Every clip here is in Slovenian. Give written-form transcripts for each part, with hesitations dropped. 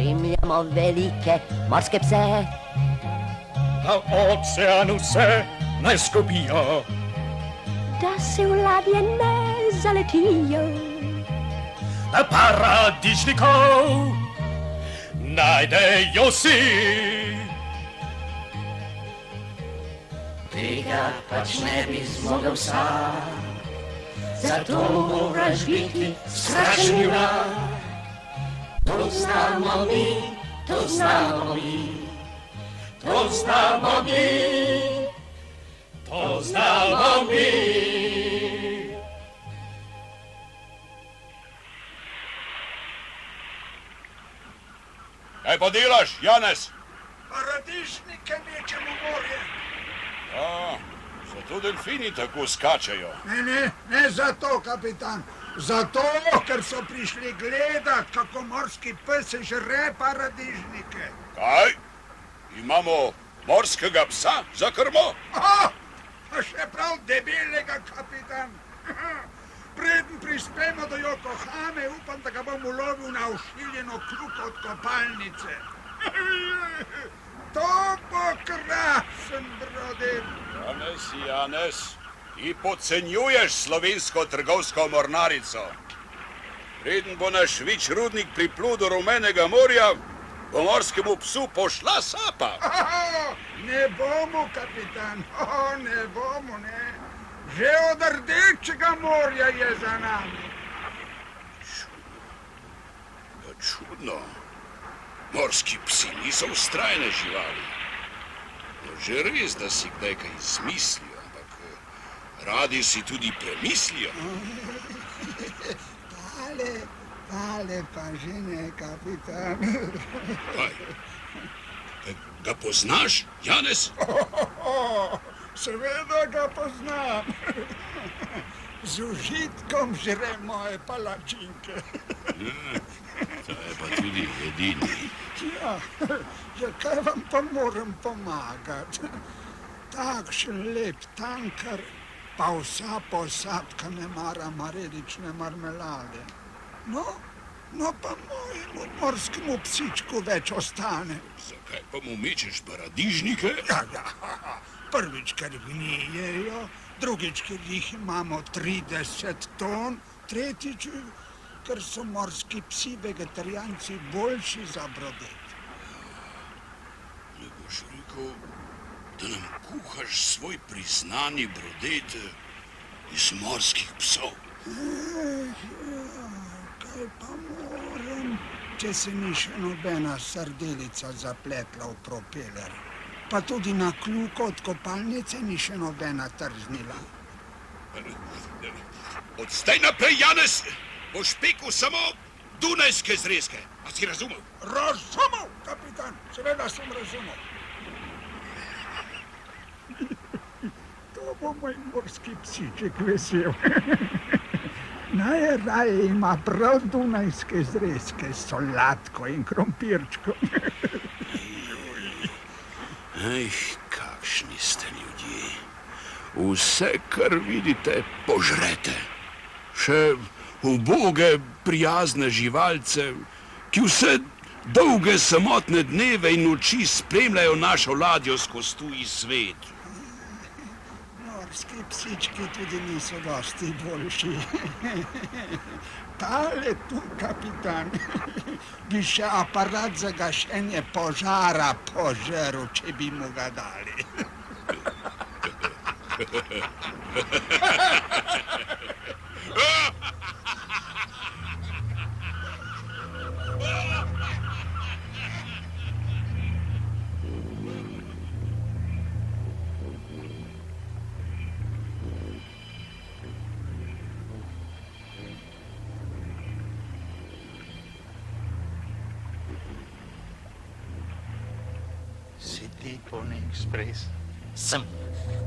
Spremljamo velike morske pse. Na oceanu se ne skupijo, Da se v ladje ne zaletijo. na paradižnikov najdejo si. Tega pač ne bi zmogel sam, zato moraš biti strašen junak. To znamo mi, to znamo mi, to znamo mi, To znamo mi. Kaj pa delaš, Janez? Paradižnike nečem v morje. A, zato delfini tako skačejo. Ne zato, kapitan. Zato, ker so prišli gledat, kako morski pes žre paradižnike. Kaj? Imamo morskega psa za krmo? A še prav debelega, kapitan. Preden prispemo do Yokohame, upam, da ga bom ulovil na ušiljeno kljuko od kopalnice. To bo krasen brodet. Janez, ti podcenjuješ slovensko trgovsko mornarico. Preden bo naš Vič rudnik priplul do Rumenega morja, bo morskemu psu pošla sapa. Ne bomo, kapitan, ne bomo, ne. Že od Rdečega morja je za nami. Čudno. Morski psi niso vztrajne živali. No, že res, da si kdaj kaj izmislijo, ampak radi si tudi premislijo. Tale pa že ne, kapitan. Kaj? Ga poznaš, Janez? Seveda ga poznam. Z užitkom žre moje palačinke. To je pa tudi edini. Ja, zakaj vam pa moram pomagati? Takšen lep tankar, pa vsa posadka ne mara marelične marmelade. No pa mojemu morskemu psičku več ostane. Zakaj pa mu mečeš paradižnike? Ja, prvič, ker gnijejo, drugič, ker jih imamo 30 ton, tretjič, ker so morski psi vegetarijanci boljši za brodet. Ne boš rekel, da nam kuhaš svoj priznani brodet iz morskih psov? Kaj pa moram, če se ni še nobena sardelica zapletla v propeler. Pa tudi na kljuko od kopalnice ni še nobena trznila. Od zdaj naprej, Janez, boš pekel samo dunajske zrezke. A si razumel? Razumel, kapitan, seveda sem razumel. To bo moj morski psiček vesel. Najraje ima prav dunajske zrezke s solatko in krompirčkom. Kakšni ste ljudje. Vse, kar vidite, požrete. Še uboge, prijazne živalce, ki vse dolge samotne dneve in noči spremljajo našo ladjo skozi tuji svet. Morski psički tudi niso dosti boljši. Tale tu, kapitan, bi še aparat za gašenje požara požrl, če bi mu ga dali. Si ti Pony Express? Sem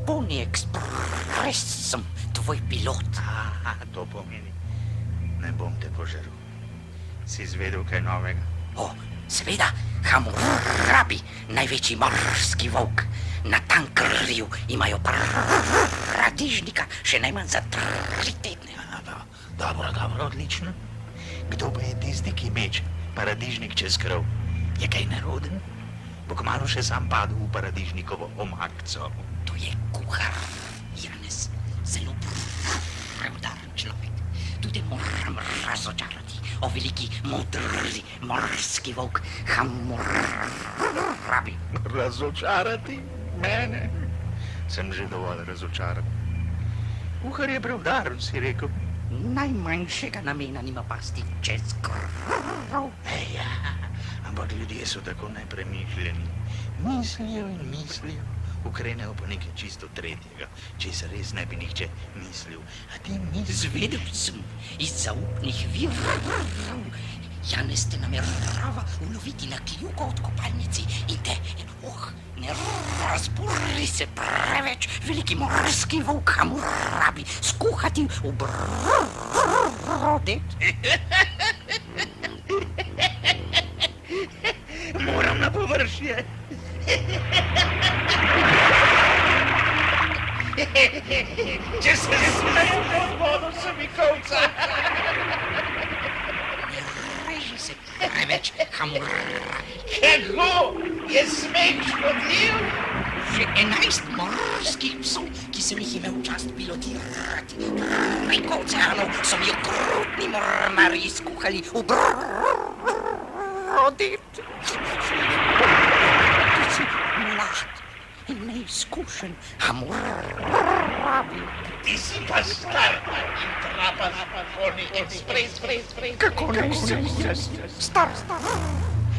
Pony Express, sem tvoj pilot. To pomeni, ne bom te požrl. Si izvedel kaj novega? O, seveda, Hammurabi, največji morski volk. Na tankerju imajo paradižnika še najmanj za 3 tedne. Dobro, odlično. Kdo pa je tisti, ki meče paradižnik čez krov? Je kaj neroden? Bo kmalu še sam padel v paradižnikovo omakco. To je kuhar Janez, zelo preudaren človek. Tudi moram razočarati, o veliki modri morski volk Hammurabi. Razočarati mene? Sem že dovolj razočaran. Kuhar je preudaren, si rekel. Najmanjšega namena nima pasti čez krov. Ja, ampak ljudje so tako nepremišljeni. Mislijo in mislijo, ukrenejo pa nekaj čisto tretjega, česar res ne bi nihče mislil. A ti misliš? Zvedel sem iz zaupnih virov. Janez te namerava uloviti na kljuko od kopalnici in te, ne razburi se preveč, veliki morski volk Hammurabi skuhati v brodet. Moram na površje. Če se smejem pod vodo, se mi kovca. Ne reži se preveč, Hammurabi. Kako? Je smeh škodljiv? Že 11 morskih psov, ki sem jih imel čast pilotirati preko oceanov, so mi okrutni mornarji skuhali v brodet. Ti si mlad in neizkušen, Hammurabi. Ti si pa star in trapaz polni ekspres. Kako naj se star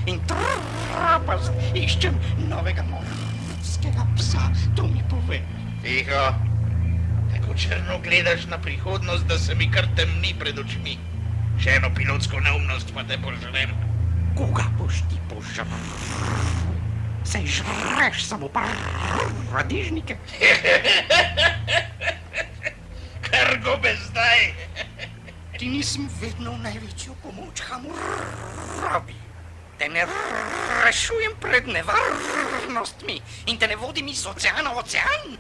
in trapaz iščem novega morskega psa, to mi pove. Tiho, tako črno gledaš na prihodnost, da se mi kar temni pred očmi. Še eno pilotsko neumnost pa te požrem. Koga boš ti požrl? Saj žreš samo paradižnike. Kar gobe zdaj. Ti nisem vedno v največjo pomoč, Hammurabi. Te ne rešujem pred nevarnostmi in te ne vodim iz oceana v ocean.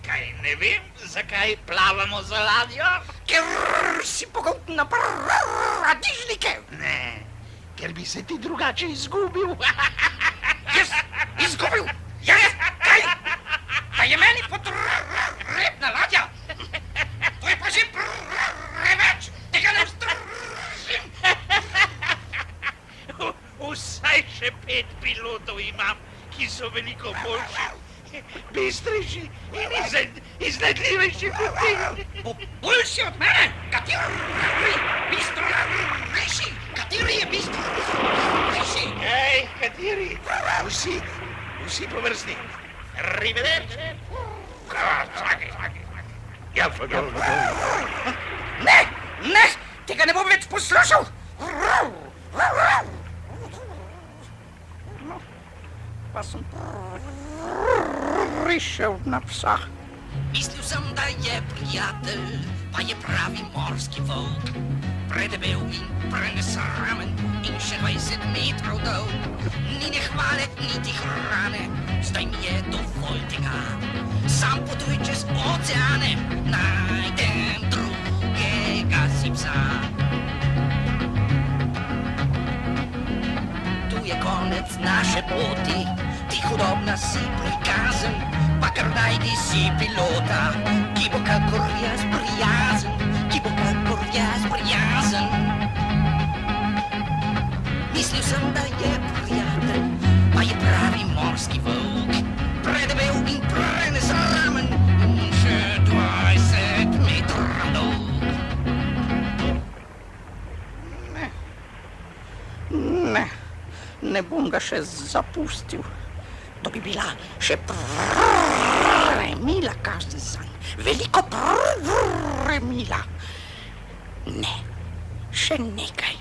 Kaj ne vem, zakaj plavamo za ladjo? Ker si pogolten na paradižnike. Ne, ker bi se ti drugače izgubil. Jaz izgubil? Jaz? Kaj? Pa je meni potrebna ladja? To je pa že preveč, tega ne vzdržim. Vsaj še 5 pilotov imam, ki so veliko boljši, bistrejši in iznajdljivejši kot ti. Boljši od mene? Kateri bistrejši? Kateri je bistrejši? Ej, kateri? Vsi po vrsti. Arrivederci. Ja, fagol. Ne, tega ne bom več poslušal. No, pa sem prišel na psa. Mislil sem, da je prijatelj, pa je pravi morski volk. Predebel in prenesramen in še 20 metrov dolg. Ni ne hvale, niti hrane, zdaj mi je dovolj tega. Sam potuj čez oceane, najdem drugega si psa. Tu je konec naše poti, ti hudobna si prikazen, pa kar najdi si pilota, ki bo kakor jaz prijazen, Mislil sem, da je prijatelj, pa je pravi morski volk. Predebel in prenesramen in še 20 metrov dolg. Ne bom ga še zapustil. To bi bila še premila kazen zanj. Veliko premila. Ne, še nekaj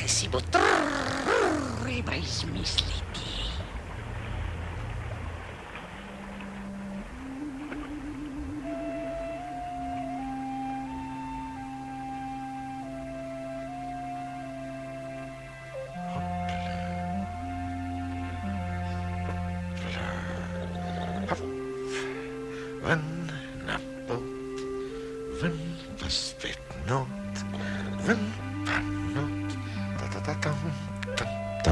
si bo treba izmisliti. Ven na båt, ven was wird not, ven panot, ta ta ta tam, tam tam.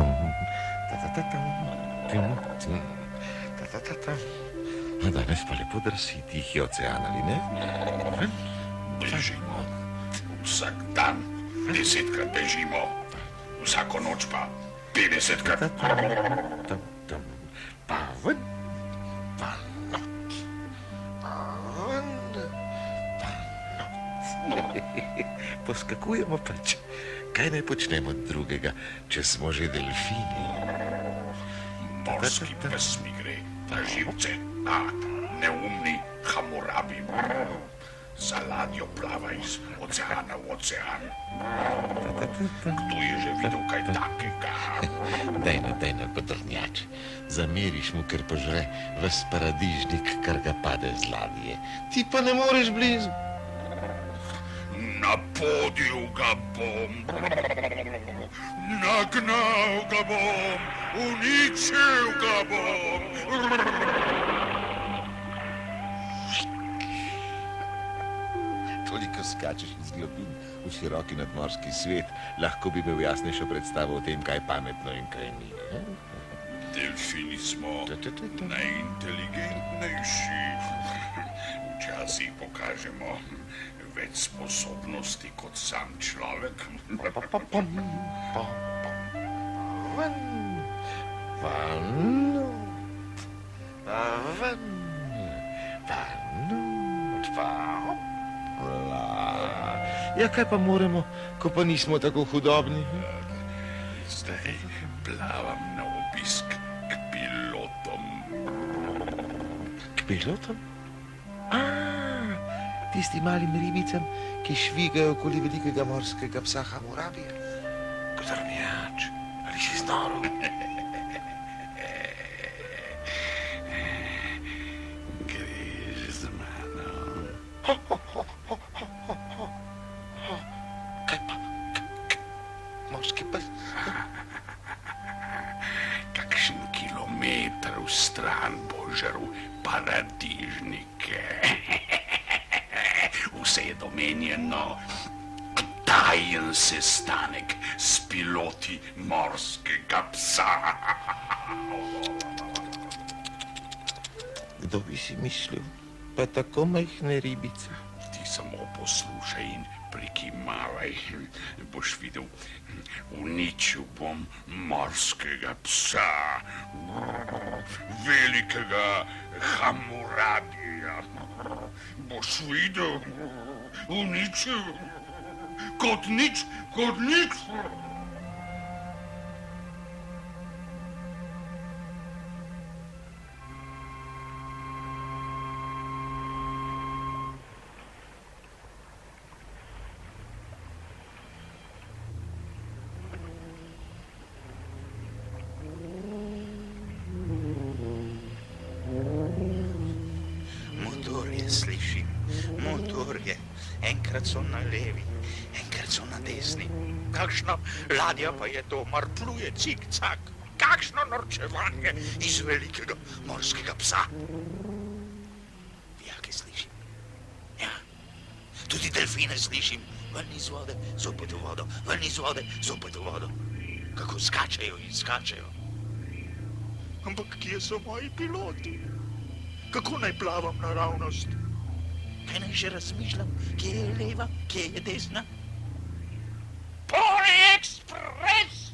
danes pa lepo drsi tihi ocean, ali ne? Bežimo. Vsak dan 10-krat bežimo. Vsako noč pa 50-krat. Tam, pa ven, pa not, pa ven, pa not. Poskakujemo pač. Kaj naj počnemo drugega, če smo že delfini? Morski pes mi gre na živce. Neumni Hamurabi. Za ladjo plava iz oceana v ocean. Kdo je že videl kaj takega? Daj na godrnjač. Zameriš mu, ker požre ves paradižnik, kar ga pade z ladje. Ti pa ne moreš blizu. Napodil ga bom. Nagnal ga bom. Uničil ga bom. Toliko skačeš iz globin v široki nadmorski svet, lahko bi imel jasnejšo predstavo o tem, kaj je pametno in kaj ni. Delfini smo najinteligentnejši. Včasih pokažemo več sposobnosti kot sam človek. Ja, kaj pa moremo, ko pa nismo tako hudobni? Zdaj plavam na obisk k pilotom. K pilotom? Tistim malim ribicam, ki švigajo okoli velikega morskega psa Hamurabija. Godrnjač, ali si znoro? Greš z mano. Kaj pa? Morski pes? Kakšen kilometer v stran bo žrl paradižnike. Vse je domenjeno. Tajen sestanek s piloti morskega psa. Kdo bi si mislil? Pa tako majhne ribice. Ti samo poslušaj in prikimavaj. Boš videl, uničil bom morskega psa. Velikega Hamurabija. Boš videl, uničil. Kot nič, kot nič. Motorje slišim, motorje. Enkrat so na levi, enkrat so na desni. Kakšna ladja pa je to, mar pluje cik-cak. Kakšno norčevanje iz velikega morskega psa. Vijake slišim. Ja, tudi delfine slišim. Ven iz vode, zopet v vodo, ven iz vode, zopet v vodo. Kako skačejo in skačejo. Ampak kje so moji piloti? Kako naj plavam naravnost? Kaj naj že razmišljam, kje je leva, kje je desna? Pony Express!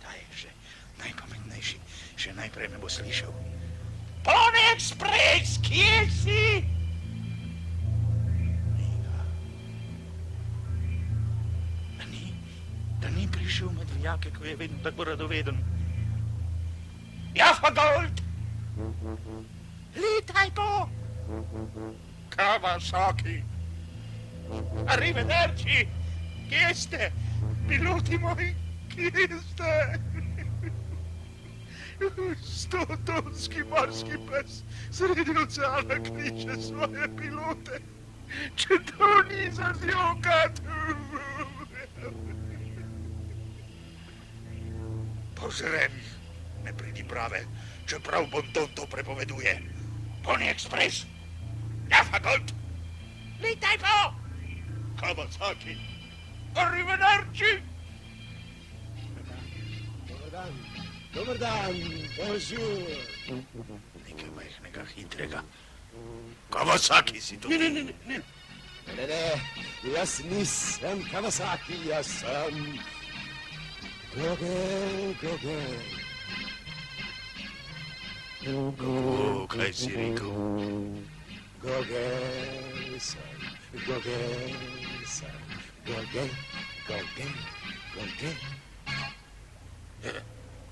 Ta je že najpametnejši, še najprej me bo slišal. Pony Express, kje si? Da ni prišel med vijake, ko je vedno tako radoveden. Jaffa Gold! Letaj po! Kawasaki! Arrivederci! Kje ste? Piloti moji, kje ste? 100-tonski morski pes sredi oceana kliče svoje pilote. Če to ni za zjokat! Požrem, ne pridi prave, čeprav bonton to prepoveduje. Pony Express! Jaffa Gold! Letaj po! Kawasaki! Arrivederci! Dobar dan, bonjour. Nekaj majhnega, hitrega. Kawasaki si to. Ne, jaz nisem Kawasaki, jaz sem Gogel. O, kaj si rekel? Gogel sem. Gogel.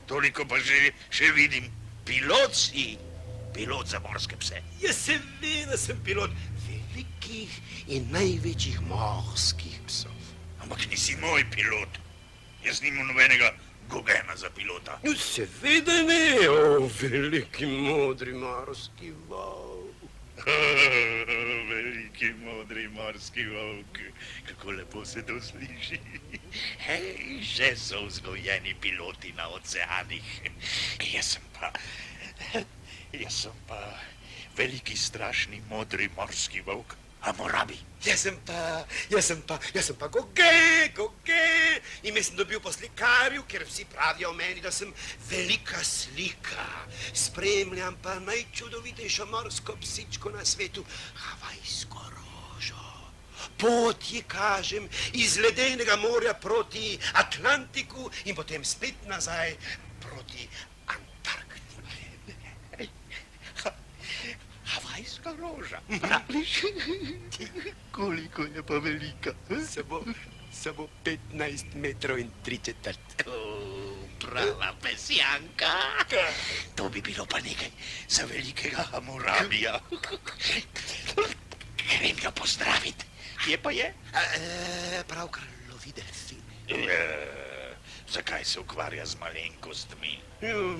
Toliko pa še vidim. Pilot si. Pilot za morske pse. Jaz seveda sem pilot velikih in največjih morskih psov. Ampak nisi moj pilot. Jaz nimam nobenega Gogena za pilota. No, seveda ne, o veliki modri morski volk. Veliki modri morski volk. Kako lepo se to sliši. Hej, že so vzgojeni piloti na oceanih. Jaz sem pa veliki strašni modri morski volk. Hammurabi. Jaz sem pa Gogel. Ime sem dobil po slikarju, ker vsi pravijo o meni, da sem velika slika. Spremljam pa najčudovitejšo morsko psičko na svetu, havajsko rožo. Pot ji kažem iz ledenega morja proti Atlantiku in potem spet nazaj proti Antarktiki. Havajska roža. Praviš? Koliko je pa velika? Samo 15 metrov in 3/4. Prava pesjanka. To bi bilo pa nekaj za velikega Hammurabija. Grem jo pozdraviti. Kje pa je? Pravkar lovi delfin. Zakaj se ukvarja z malenkostmi?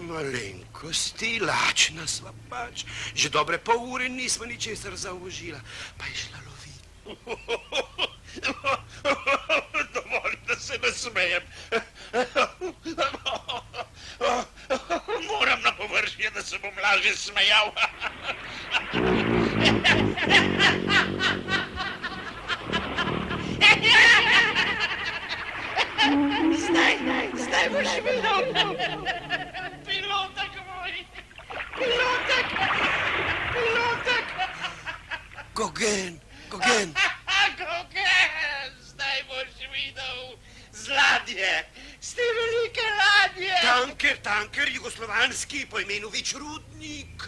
Malenkosti, lačna sva pač. Že dobre pol ure nisva ničesar zaužila, pa je šla loviti. Dovolj, da se nasmejem. Moram na površje, da se bom lažje smejal. Zdaj boš videl. Pilotek moj. Pilotek. Gogel. Gogel, zdaj boš videl z ladje. Z te velike ladje. Tanker, jugoslovanski, po imenu Vičrudnik.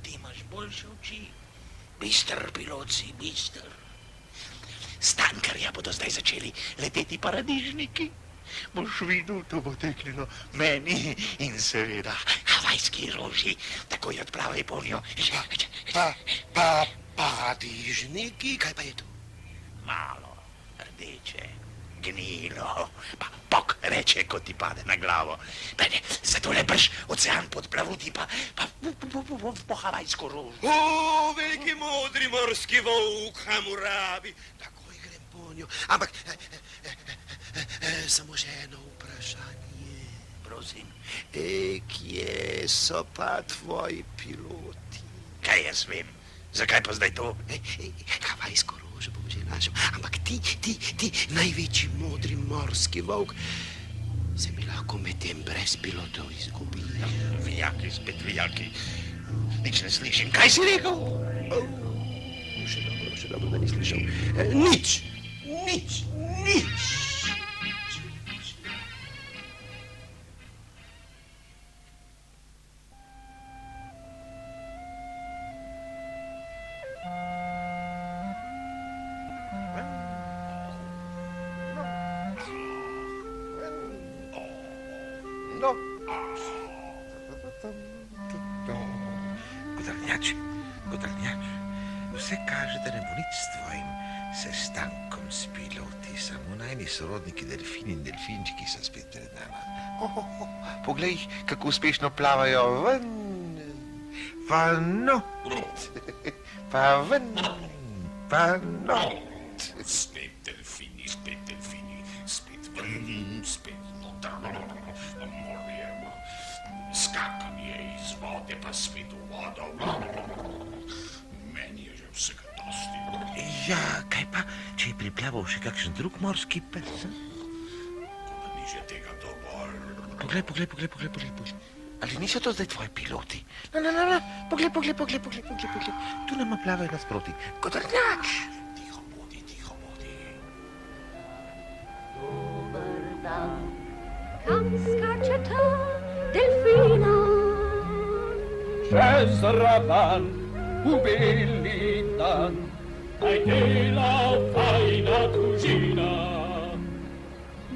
Ti imaš boljše oči. Bister pilot si, bister. Z tankerja bodo zdaj začeli leteti paradižniki. Boš videl, to bo teknilo meni in seveda havajski roži. Takoj odprava Japonijo. Paradižniki, kaj pa je to? Malo rdeče, gnilo, pa pok reče, ko ti pade na glavo. Zato leprš ocean podplavuti, pa po havajsko rožo. O, veliki modri morski volk, Hammurabi. Takoj grem po njo. Ampak, samo še eno vprašanje. Prosim. Kje so pa tvoji piloti? Kaj jaz vem? Zakaj pa zdaj to? Havajsko rožo bom že našel. Ampak ti, največji modri morski volk, se mi lahko medtem brez pilotov izgubi. Vijaki, spet vijaki. Nič ne slišim. Kaj si rekel? Še dobro, da ni slišal. Nič. Godrnjač, vse kaže, da ne bo nič s tvojim sestankom s piloti, samo najni sorodniki delfini in delfinčki so spet pred nama. Poglej, kako uspešno plavajo ven, pa not, pa ven, pa not. Spet delfini, spet ven, spet noter, morje, skakanje iz vode, pa spet v vodo. Meni je že vsega dosti. Ja, kaj pa, če je priplaval še kakšen drug morski pes? Toda ni že tega dovolj. Poglej. Ali niso to zdaj tvoji piloti? No. Poglej. Tu nama plavajo nasproti. Kodrnjač. Tiho bodi. Dober dan, kam skačeta delfina? Čez raban, v beli dan, kaj dela fajna družina.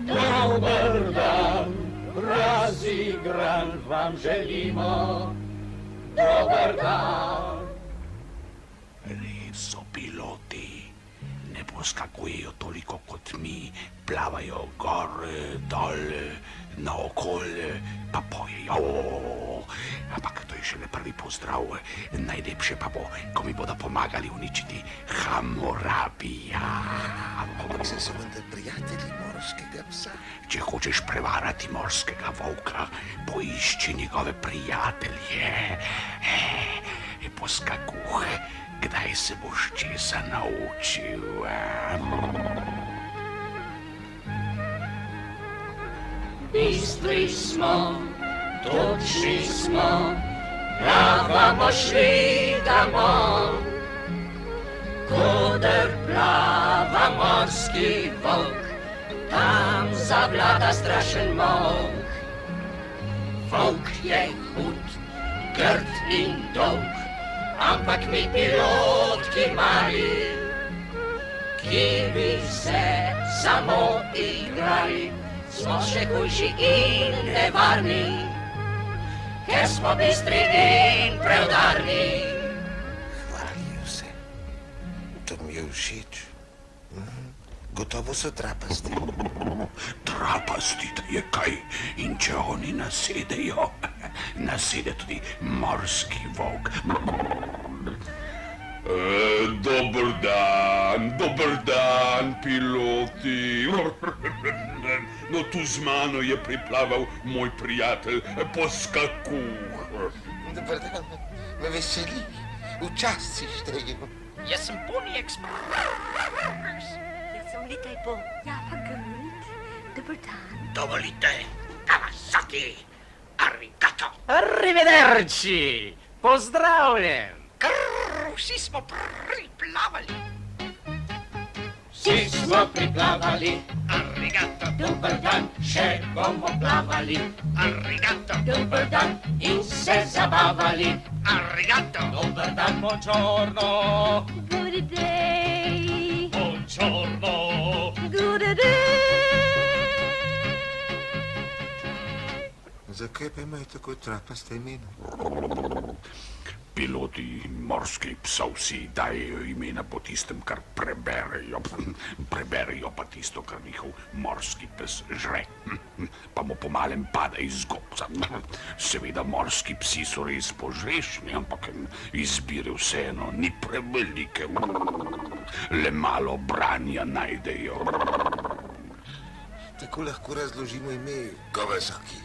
Dober dan, razigran vam želimo. Dober dan. So piloti, ne poskakujejo toliko kot mi, plavajo gor, dol, naokol, pa pojejo. Ampak to je šele prvi pozdrav, najlepše pa bo, ko mi bodo pomagali uničiti Hamurabija. Ampak so vendar prijatelji morskega psa. Če hočeš prevarati morskega volka, poišči njegove prijatelje. Poskakuj, kdaj se boš česa naučil? Bistri smo, točni smo, plavamo šli domov. Koder plava morski volk, tam zavlada strašen molk. Volk je hud, grd in dolg, ampak mi pilotki mali, ki bi se samo igrali, smo še hujši in nevarni, ker smo bistri in preudarni. Hvalijo se. To mi je všeč. Gotovo so trapasti. Trapasti, da je kaj, in če oni nasedejo, nasede tudi morski volk. Dober dan, piloti. No, tu z mano je priplaval moj prijatelj Poskakuh. Dobar dan, me veseli. Včasih štejem. Jaz sem Pony Express. Jaz sem Litajpo. Ja, pa Gold. Dober dan. Dovolite, Kawasaki, arigato. Arrivederci, pozdravljen. Vsi smo priplavali. Vsi smo priplavali, Arigato, dober dan, še bomo plavali. arigato, Dober dan in se zabavali. arigato. Dober dan, buongiorno, Good day. buongiorno. Good day. Zakaj pa imajo tako trapaste imena? Piloti morskih psov si dajejo imena po tistem, kar preberejo. Preberejo pa tisto, kar njihov morski pes žre. Pa mu po malem pada iz gobca. Seveda morski psi so res požrešni, ampak izbire vseeno ni prevelike. Le malo branja najdejo. Tako lahko razložimo ime Kawasaki.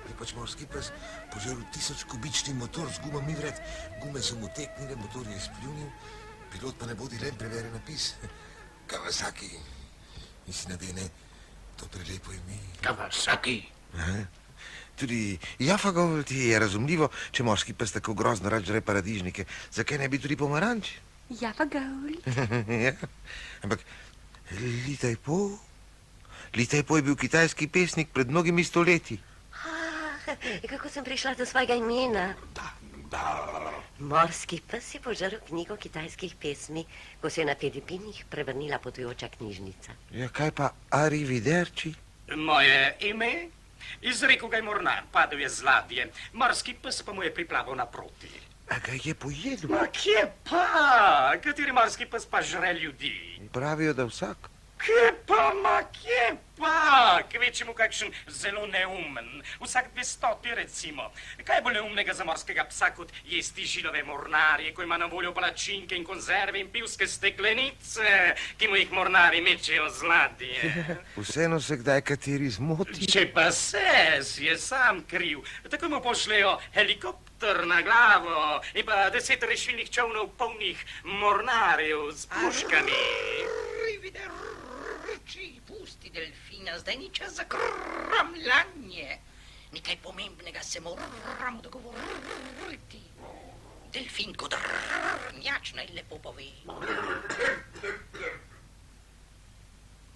Je pač morski pes požrl 1000 kubični motor z gumami vred, gume so mu teknile, motor je spljunil, pilot pa ne bodi len preveri napis. Kawasaki. In si nadene to prelepo ime. Kawasaki. Tudi Jaffa Gold je razumljivo, če morski pes tako grozno rad žre paradižnike. Zakaj ne bi tudi pomaranč? Ja, pa Gold. Ja, ampak Litajpo je bil kitajski pesnik pred mnogimi stoletji. Kako sem prišla do svojega imena? Da. Morski pes je požrl knjigo kitajskih pesmi, ko se je na Filipinih prevrnila potujoča knjižnica. Ja, kaj pa Arrivederci? Moje ime? Izrekel ga je mornar, padel je z ladje. Morski pes pa mu je priplaval naproti. A ga je pojedel? Ma kje pa? Kateri morski pes pa žre ljudi? Pravijo, da vsak. Kje pa, ma kje pa? Kvečemu kakšen zelo neumen. Vsak 200 recimo. Kaj je bolj neumnega za morskega psa, kot jesti žilove mornarje, ko ima na voljo palačinke in konzerve in pivske steklenice, ki mu jih mornari mečejo z ladje. Vseeno se kdaj kateri zmoti. Če pa se, si je sam kriv. Tako mu pošljejo helikopter na glavo in pa 10 rešilnih čovnov polnih mornarjev s puškami. Arrivederci, pusti delfina, zdaj ni čas za kramljanje. nekaj pomembnega se moramo dogovoriti. Delfin Godrnjač naj lepo pove.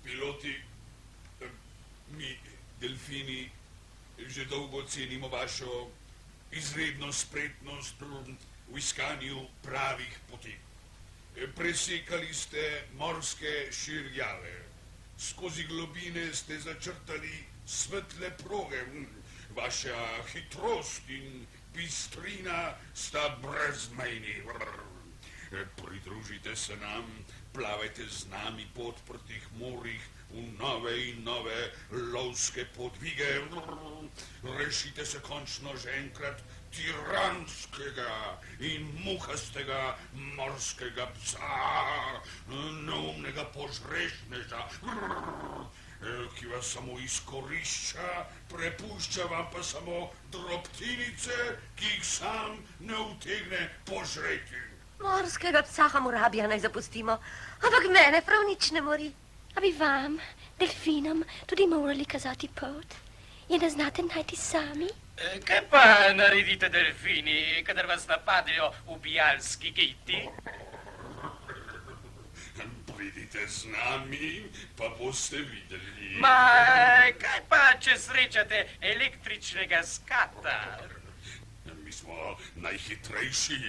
Piloti, mi, delfini, že dolgo cenimo vašo izredno spretnost v iskanju pravih poti. Presekali ste morske širjave, skozi globine ste začrtali svetle proge, vaša hitrost in bistrina sta brezmejni. Pridružite se nam, plavajte z nami po odprtih morjih v nove in nove lovske podvige. Rešite se končno že enkrat tiranskega in muhastega morskega psa, neumnega požrešneža, ki vas samo izkorišča, prepušča vam pa samo drobtinice, ki jih sam ne utegne požreti. Morskega psa Hamurabija naj zapustimo, ampak mene prav nič ne mori. A bi vam, delfinom, tudi morali kazati pot? Je ne znate najti sami? Kaj pa naredite delfini, kadar vas napadajo ubijalski giti? Pridite z nami, pa boste videli. Kaj pa, če srečate električnega skata? Mi smo najhitrejši,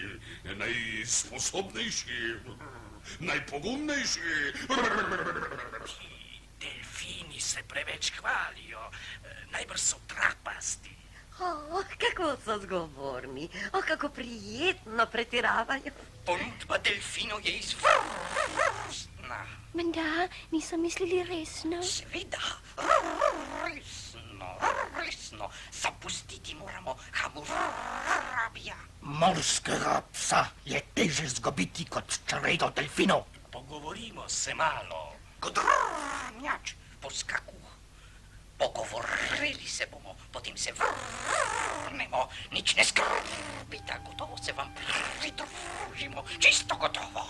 najsposobnejši, najpogumnejši. Delfini se preveč hvalijo, najbrž so trapasti. Kako so zgovorni, kako prijetno pretiravajo. Ponudba delfinov je izvrstna. Menda niso mislili resno. Seveda, resno. Zapustiti moramo Hamurabija. Morskega psa je teže zgubiti kot čredo delfinov. Pogovorimo se malo. Godrnjač, poskakuj. Pogovorili se bomo, potem se vrnemo. Nič ne skrbite, gotovo se vam pridružimo. Čisto gotovo.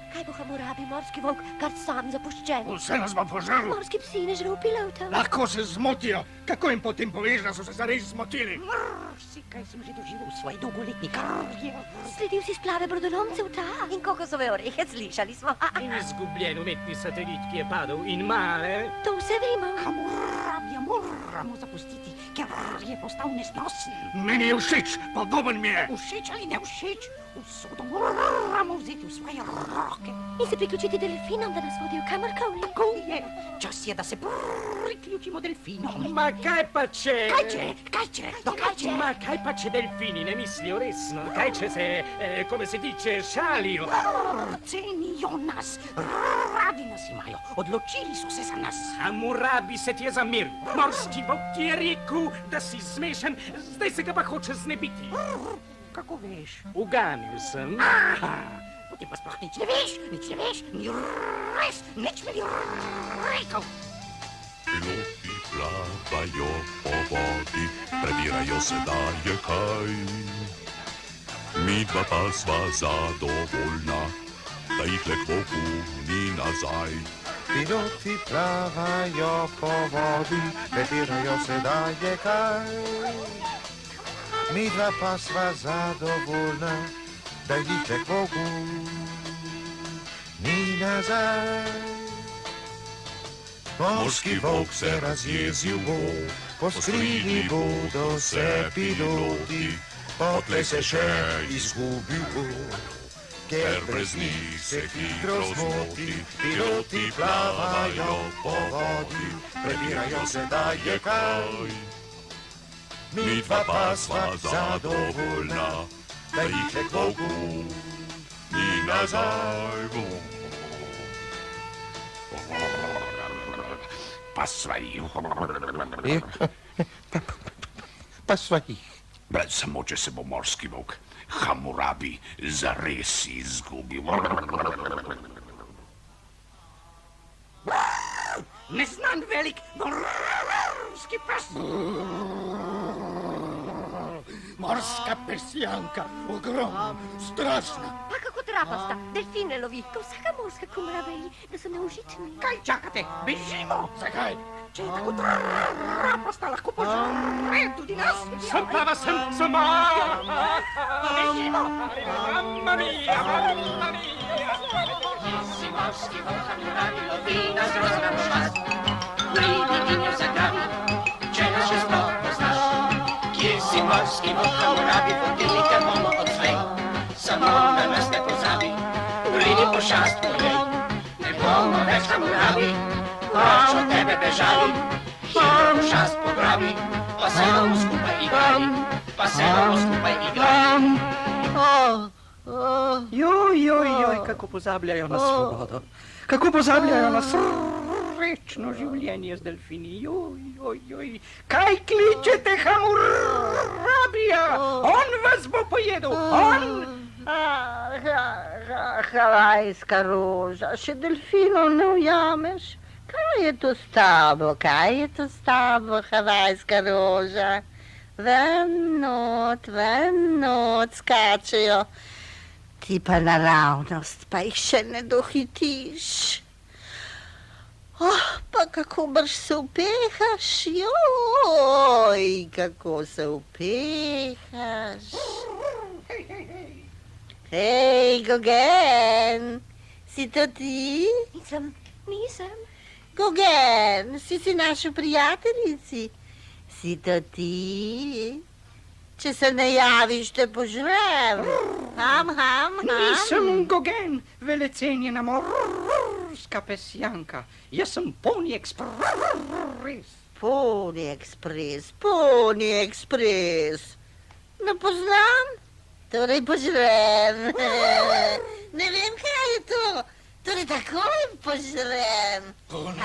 Kaj bo Hamurabi, morski volk, kar sam zapuščen? Vse nas bo požrl. Morski psi ne žrejo pilotov. Lahko se zmotijo. Kako jim potem poveš, da so se zares zmotili? Kaj sem že doživel v svoji dolgoletni karieri. Sledil si splave brodolomcev ta. In kokosove orehe slišali smo. In izgubljen umetni satelit, ki je padel, in male. To vse vemo. Hamurabija moramo zapustiti, ker je postal nesnosen. Meni je všeč, podoben mi je. Všeč ali ne všeč, usodo moramo vzeti v svoje roke. In se priključiti delfinom, da nas vodijo kamorkoli. Tako je. Čas je, da se priključimo delfinom. Ma kaj pa če... Kaj pa če delfini ne mislijo resno? Kaj če se, come se dice, šalijo? Cenijo nas, radi nas imajo, odločili so se za nas. Hamurabi se ti je zameril. Morski volk ti je rekel, da si zmešan, zdaj se ga pa hoče znebiti. Kako veš? Uganil sem. Potem pa sploh nič ne veš, ni res, nič mi ni rekel. Piloti plavajo po vodi, prebirajo se, da je kaj. Midva pa sva zadovoljna, da jih le k voku ni nazaj. Piloti plavajo po vodi, prebirajo se, da je kaj. Midva pa sva zadovoljna, da jih le k voku ni nazaj. Morski volk se razjezil bo, poskrili bodo se piloti, potlej se še izgubil bo, ker brez njih se hitro zmoti. Piloti plavajo po vodi, prebirajo se, da je kaj. Midva pa sva zadovoljna, da jih le k voku ni nazaj bo. Pa sva jih. Pa sva jih. Samo če se bo morski volk Hamurabi zares izgubil. Neznan velik morski pes. Morska pesjanka, ogromna, strašna. Pa kako trapasta. Delfine lovi. To vsaka morska kumara veli, da so neužitni. Kaj čakate? Bežimo! Zakaj? Če je tako trapasta, lahko požre tudi nas. Sem plava, sem sama! Bežimo! Mamma mia, mamma mia! Si morski volk Hamurabi lovi nas grozna pošast. Pridi in jo zagrabi, če nas še sploh poznaš. Kje si morski volk Hamurabi, vodili te bomo odslej. Samo da nas ne pozabi, pridi pošast povej. Ne bomo več Hamurabi, pač od tebe bežali. Hitro pošast pograbi, pa se bomo skupaj igrali. Pa se bomo skupaj igrali. Joj, kako pozabljajo na svobodo. Kako pozabljajo na srečno življenje z delfini. Joj. Kaj kličete Hamurabija? On vas bo pojedel, on! Havajska roža, še delfinov ne ujameš? Kaj je to s tabo, Havajska roža? Ven not skačejo. Ti pa naravnost, pa jih še ne dohitiš. Pa kako brž se upehaš, joj, kako se upehaš. Hej, Gogen, si to ti? Nisem. Gogen, si naši prijateljici? Si to ti? Če se ne javiš, te požrem. Ham. Nisem Gogen, velecenjena morska pesjanka. Jaz sem Pony Express. Pony Express. Ne poznam? Torej požrem. Ne vem, kaj je to. Torej takoj požrem. Pony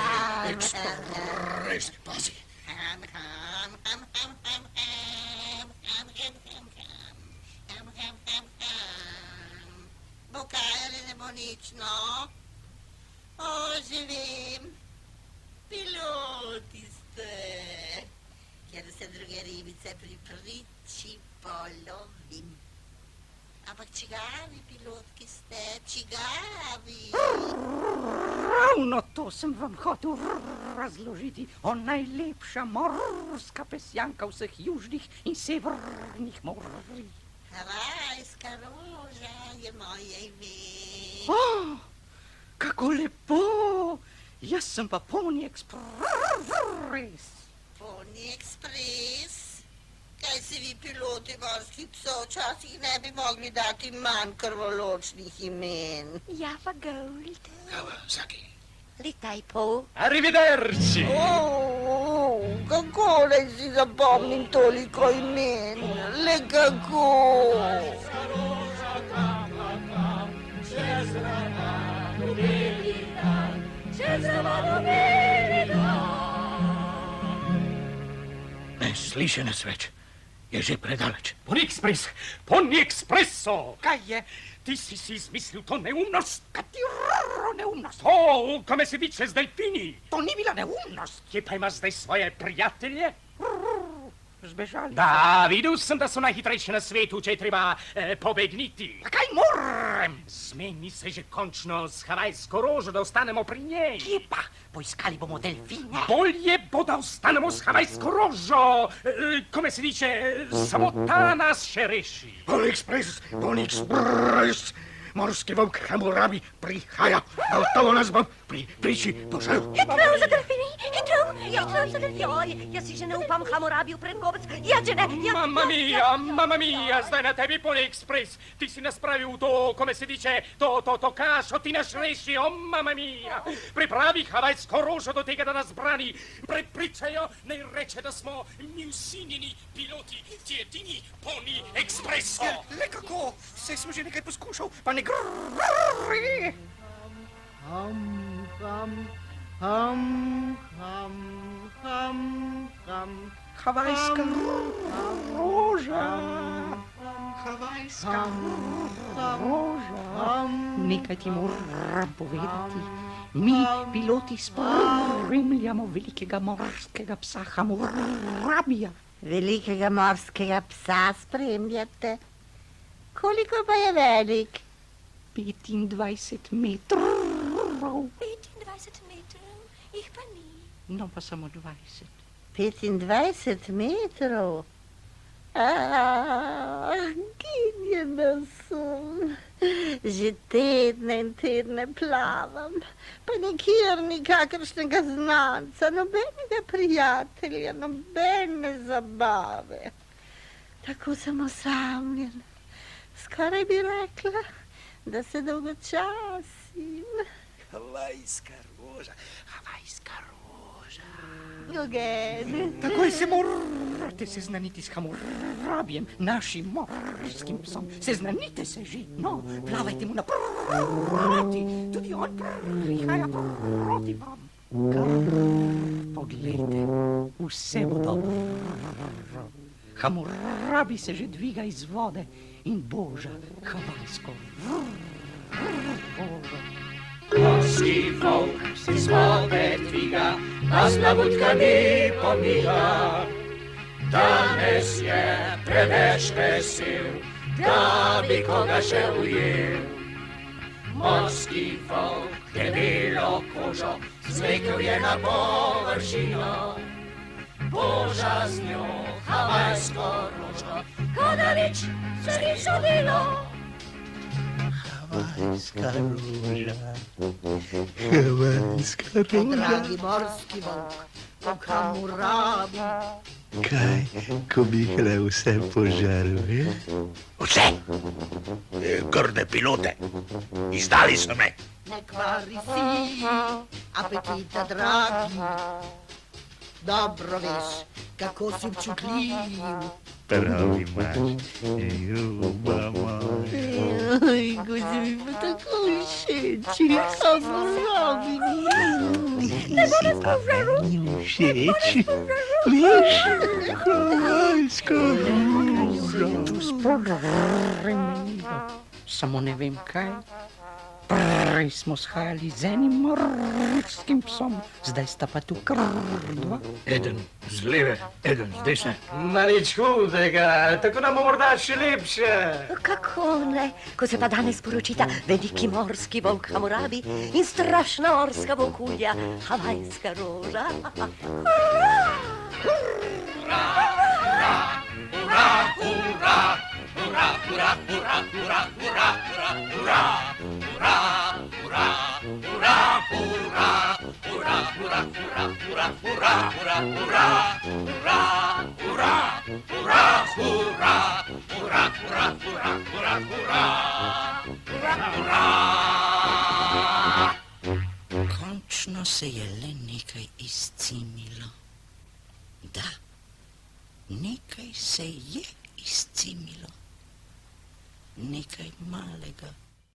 Express, pazi. Bo kaj ali ne bo nič, no? Živim. Piloti ste. Ker se druge ribice pri priči polovim. Ampak čigavi pilotki ste, čigavi. Ravno to sem vam hotel razložiti o najlepša morska pesjanka vseh južnih in severnih morij. Havajska roža je moje ime. Kako lepo! Jaz sem pa Pony Express. Pony Express? Kaj si vi piloti morskih psov včasih ne bi mogli dati manj krvoločnih imen? Ja, pa Gold. Kawasaki. Letaj pol. Arrivederci! Kako naj si zapomnim toliko imen? Le kako? Neslišene sveč. Je že predaleč. Pony Expresso! Kaj je? Ti si izmislil to neumnost? Katero neumnost? Come si dice z delfini? To ni bila neumnost. Kje pa imaš zdaj svoje prijatelje? Zbežali. Da, videl sem, da so najhitrejši na svetu, če je treba pobegniti. Pa kaj moram? Zmeni se že končno s havajsko rožo, da ostanemo pri njej. Kje pa? Poiskali bomo delfine. Bolje bo, da ostanemo s havajsko rožo. Come si dice, samo ta nas še reši. Pony Express. Morski volk Hamurabi prihaja. Gotovo nas bo pri priči požel. Hitro za delfini, hitro za delfini. Oj, jaz si že ne upam Hamurabiju pred gobec. Ja, če ne, Mamma mia, zdaj na tebi Pony Express. Ti si nas spravil to, come si dice, to kašo, ti nas reši, mamma mia. Pripravi havajsko rožo do tega, da nas brani. Prepričajo, ne reče, da smo mi usinjeni piloti, ti edini Pony Expresso. Le kako? Saj smo že nekaj poskušal, pa ne gre. Havajska roža. Havajska roža. Nekaj ti moram povedati. Mi, piloti, spremljamo velikega morskega psa Hamurabija. Velikega morskega psa spremljate? Koliko pa je velik? 25 metrov. 25 metrov, jih pa ni. No, pa samo 20. 25 metrov. Ginjena sem. Že tedne in tedne plavam, pa nikjer nikakršnega znanca, nobenega prijatelja, nobene zabave. Tako sem osamljen. Skoraj bi rekla, da se dolgočasim. Havajska roža, havajska roža. Gogen. Takoj se morate seznaniti s Hamurabijem, našim morskim psom. Seznanite se že, no, plavajte mu naproti, tudi on prihaja proti vam. Poglejte, vse bo dobro. Hamurabi se že dviga iz vode in boža havajsko. Morski volk se z vode dviga, a slavutka ni pomiga. Danes je preveč vesel, da bi koga še ujel. Morski volk debelo kožo zvlekel je na površino. Boža z njo havajsko rožo, ko da nič se ni zgodilo. Havajska roža, havajska roža. Dragi morski volk, v Hamurabi. Kaj, ko bi hle vse požaril, Vse. Grde pilote. Izdali so me. Ne kvari si, apetita dragi. Dobro veš, kako si občutljiv. pravi imaš, ljuba moja. Oj, ko se mi pa tako všeči, Hamurabi. Ti si pa meni všeč, veš, havajska roža. Samo ne vem kaj. Prej smo shajali z enim morskim psom, zdaj sta pa tu kar dva. Eden z leve, eden z desne. Ma nič hudega, tako nam bo morda še lepše. Kako ne, ko se pa danes poročita veliki morski volk Hamurabi in strašna morska volkulja havajska roža. Končno se je le nekaj izcimilo. Da, nekaj se je izcimilo. Nekaj malega.